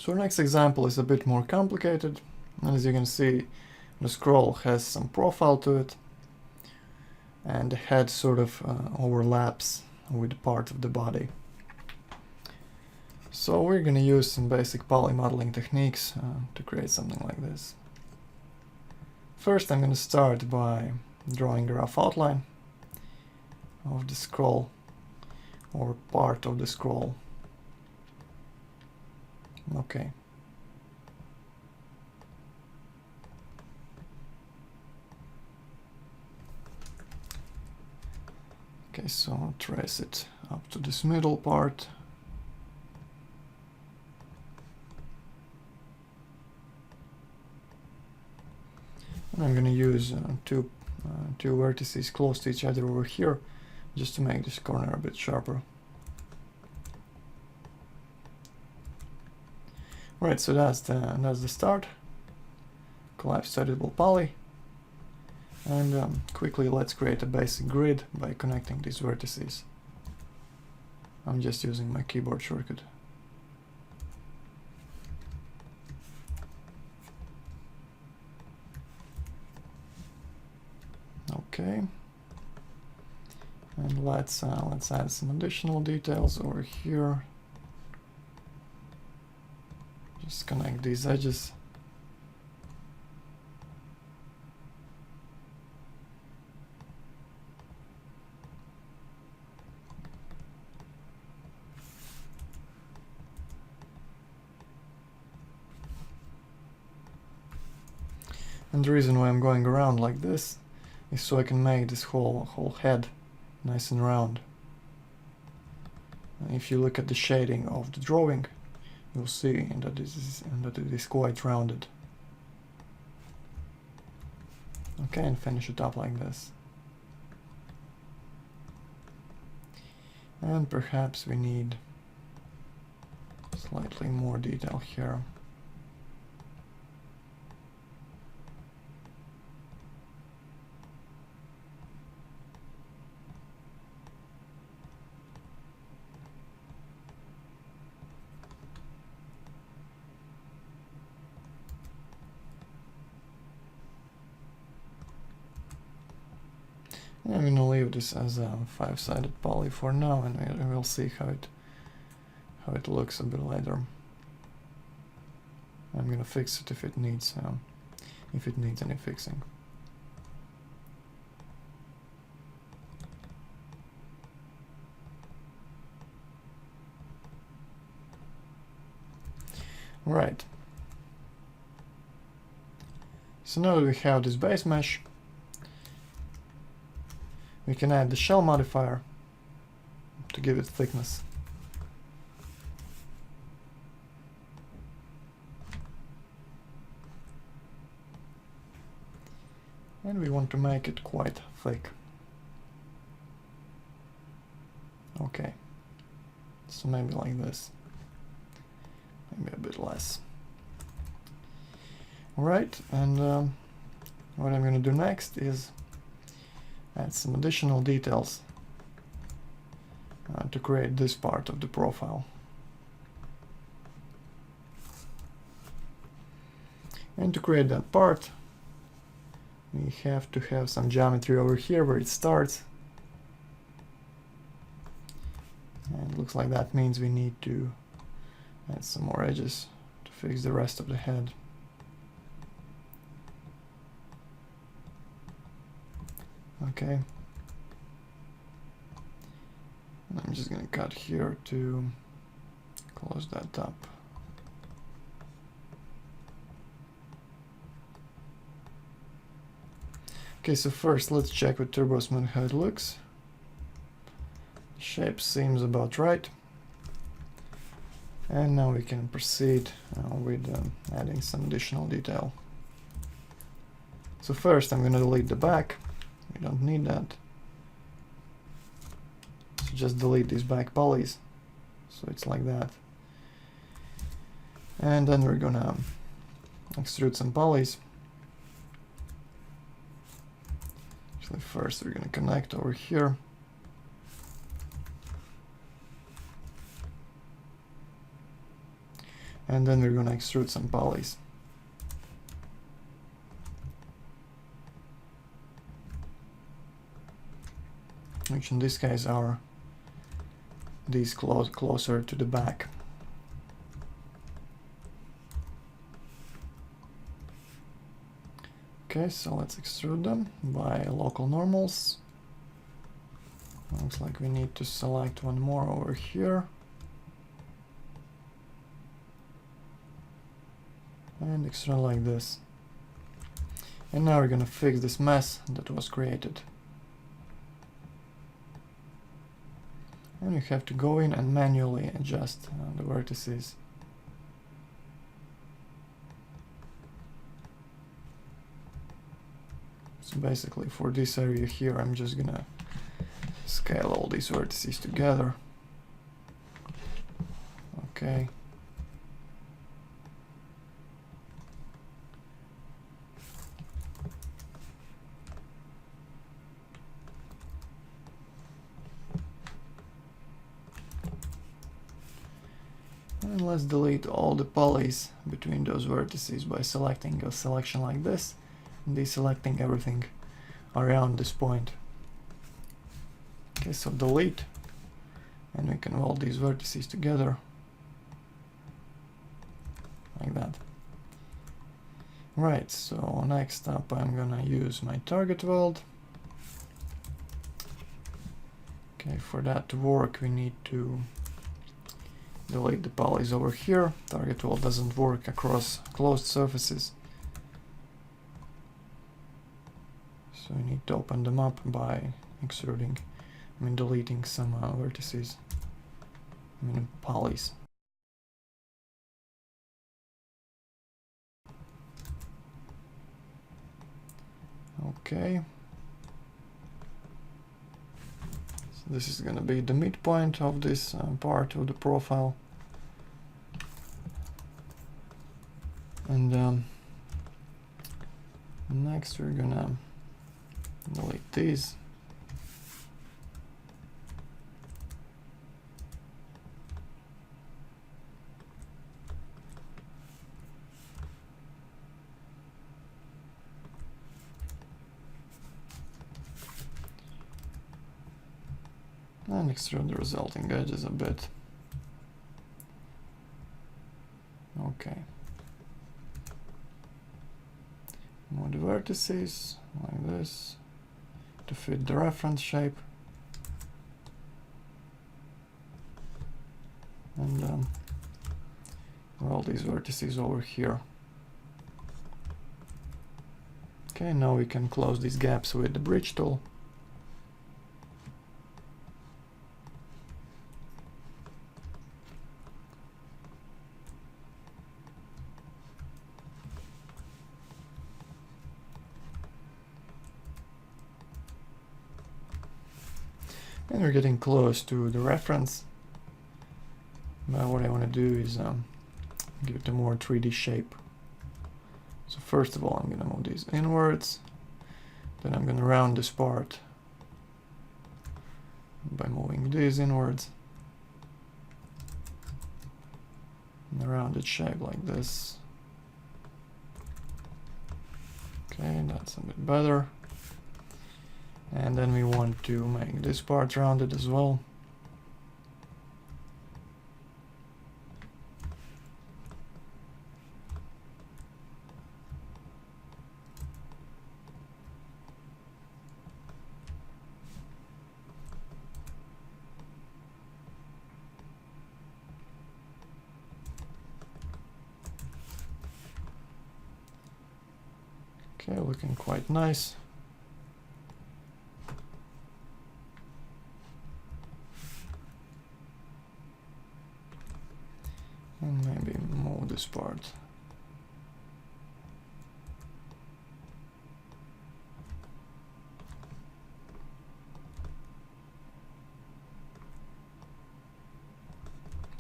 So our next example is a bit more complicated, and as you can see, the scroll has some profile to it, and the head sort of overlaps with part of the body. So we're going to use some basic poly modeling techniques to create something like this. First, I'm going to start by drawing a rough outline of the scroll, or part of the scroll. Okay. Okay, so I'll trace it up to this middle part. And I'm going to use two vertices close to each other over here, just to make this corner a bit sharper. Right, so that's the start. Collapse editable poly. And quickly let's create a basic grid by connecting these vertices. I'm just using my keyboard shortcut. Okay. And let's add some additional details over here. Just connect these edges. And the reason why I'm going around like this is so I can make this whole head nice and round. If you look at the shading of the drawing, you'll see that it is quite rounded. Okay, and finish it up like this. And perhaps we need slightly more detail here. I'm going to leave this as a 5-sided poly for now, and we'll see how it looks a bit later. I'm going to fix it if it needs any fixing. Right. So now that we have this base mesh, we can add the shell modifier to give it thickness. And we want to make it quite thick. Okay, so maybe like this, maybe a bit less. Alright, and what I'm going to do next is add some additional details to create this part of the profile. And to create that part, we have to have some geometry over here where it starts. And it looks like that means we need to add some more edges to fix the rest of the head. Okay. And I'm just going to cut here to close that up. Okay, so first let's check with TurboSmooth how it looks. The shape seems about right. And now we can proceed with adding some additional detail. So first I'm going to delete the back. We don't need that. So just delete these back polys. So it's like that. And then we're gonna extrude some polys. Actually, first we're gonna connect over here. And then we're gonna extrude some polys, which in this case are these closer to the back. Okay, so let's extrude them by local normals. Looks like we need to select one more over here. And extrude like this. And now we're gonna fix this mess that was created. And you have to go in and manually adjust the vertices. So basically for this area here, I'm just gonna scale all these vertices together. Okay. And let's delete all the polys between those vertices by selecting a selection like this and deselecting everything around this point. Okay, so delete, and we can weld these vertices together like that. Right, so next up I'm gonna use my target weld. Okay, for that to work we need to delete the polys over here. Target weld doesn't work across closed surfaces. So we need to open them up by deleting some vertices, polys. Okay. So this is gonna be the midpoint of this part of the profile. And next we're gonna delete these. And extrude the resulting edges a bit. Okay. Move the vertices like this to fit the reference shape. And roll these vertices over here. Okay, now we can close these gaps with the bridge tool. And we're getting close to the reference. But what I want to do is give it a more 3D shape. So first of all, I'm going to move these inwards. Then I'm going to round this part by moving these inwards. And a rounded shape like this. Okay, that's a bit better. And then we want to make this part rounded as well. Okay, looking quite nice. And maybe move this part.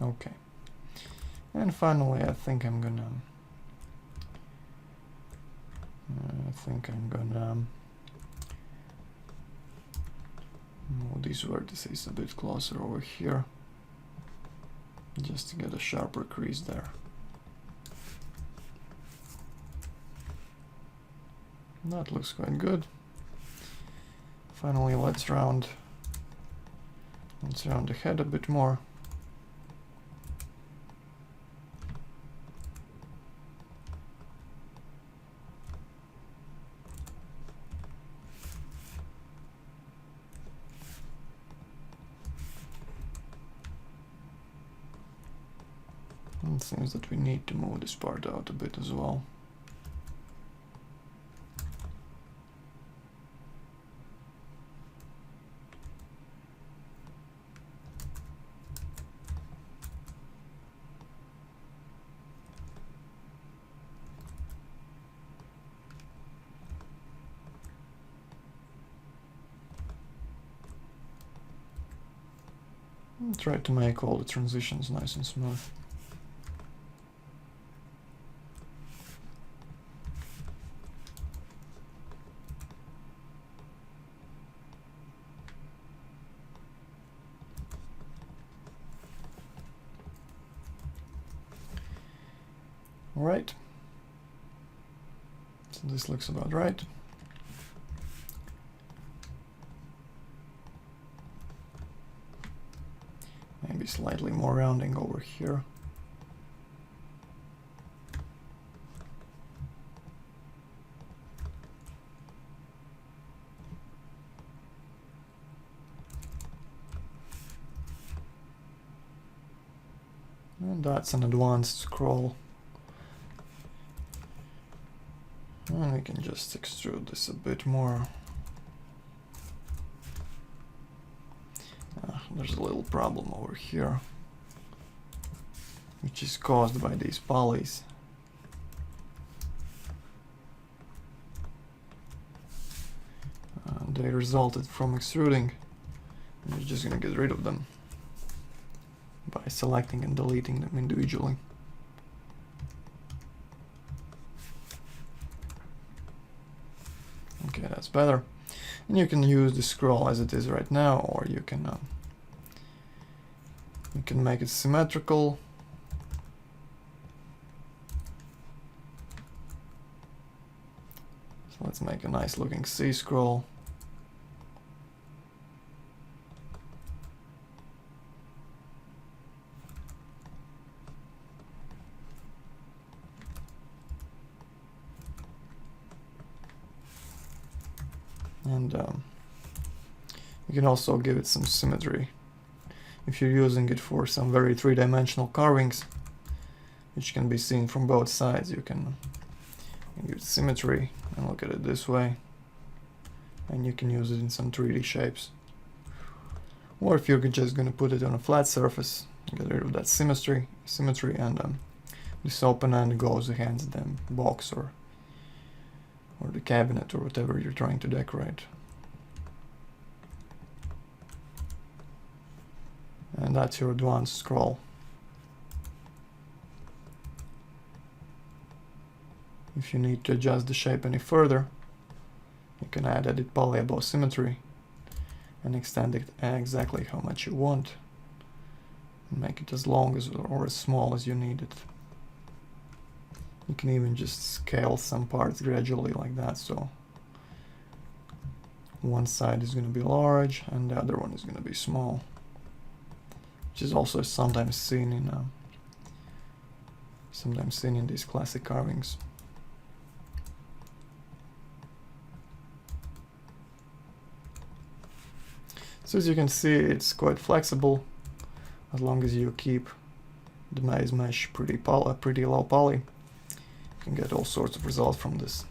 Okay. And finally, I think I'm gonna move these vertices a bit closer over here, just to get a sharper crease there. That looks quite good. Finally, let's round the head a bit more. It seems that we need to move this part out a bit as well. And try to make all the transitions nice and smooth. Alright, so this looks about right. Maybe slightly more rounding over here. And that's an advanced scroll. And we can just extrude this a bit more. There's a little problem over here, which is caused by these polys. They resulted from extruding, and we're just going to get rid of them by selecting and deleting them individually. Okay, that's better. And you can use the scroll as it is right now, or you can make it symmetrical. So let's make a nice looking C scroll. And you can also give it some symmetry. If you're using it for some very three-dimensional carvings, which can be seen from both sides, you can give it symmetry and look at it this way. And you can use it in some 3D shapes. Or if you're just going to put it on a flat surface, get rid of that symmetry, and this open end goes against the box or the cabinet or whatever you're trying to decorate. And that's your advanced scroll. If you need to adjust the shape any further, you can add edit poly above symmetry and extend it exactly how much you want, and make it as long as or as small as you need it. You can even just scale some parts gradually like that, so one side is going to be large and the other one is going to be small, which is also sometimes seen in these classic carvings. So as you can see, it's quite flexible as long as you keep the maze mesh pretty low poly. You can get all sorts of results from this.